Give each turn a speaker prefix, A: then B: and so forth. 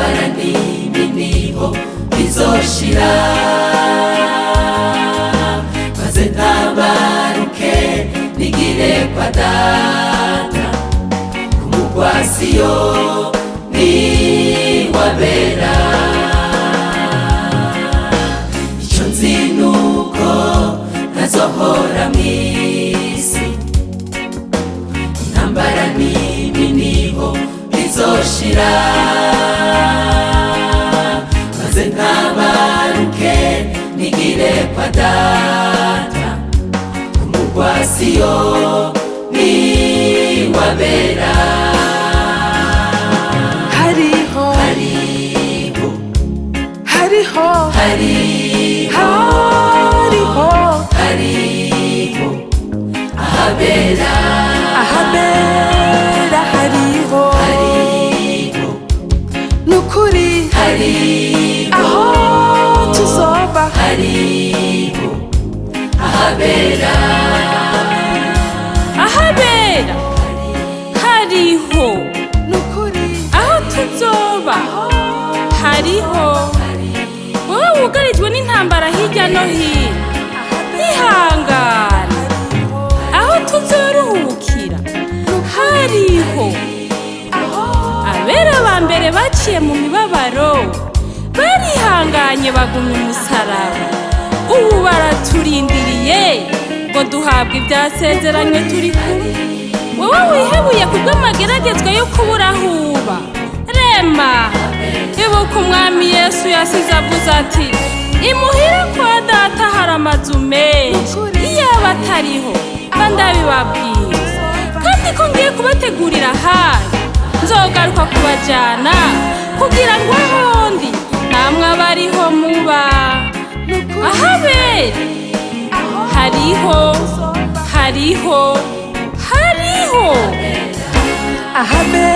A: intambara n'ibiniho bizoshira maze ntabaruke nigire kwa data kumugwasiyo ni wabera icyo nzi nuko ntazohora mwisi intambara n'ibiniho bizoshira maze ntabaruke nigire kwa data kumugwasiyo ni wabera
B: hariho
A: ahabera
B: hariho nukuri aho tuzoba
A: ahabera
C: hariho
B: nukuri
C: aho tuzoba hariho wowe wugarijwe n'intambara hirya no hino ihangane aho tuzoruhukira hariho abera ba mbere baciye mu mibabaro barihanganye bagumya umusaraba ubu baraturindiriye ngo duhabwe ibyasezeranywe turi kumwe wowe wihebuye kubw'amageragezwa yo kubura ahuba rema ibuka umwami Yesu yasize avuze ati imuhira kwa data hari amazu menshi iyaba atariho mba ndabibabwira kandi ko ngiye kubategurira ahandi nzogaruka kubajyana kugira ngo ahondi namwe abariho muba ahabera
B: ahabera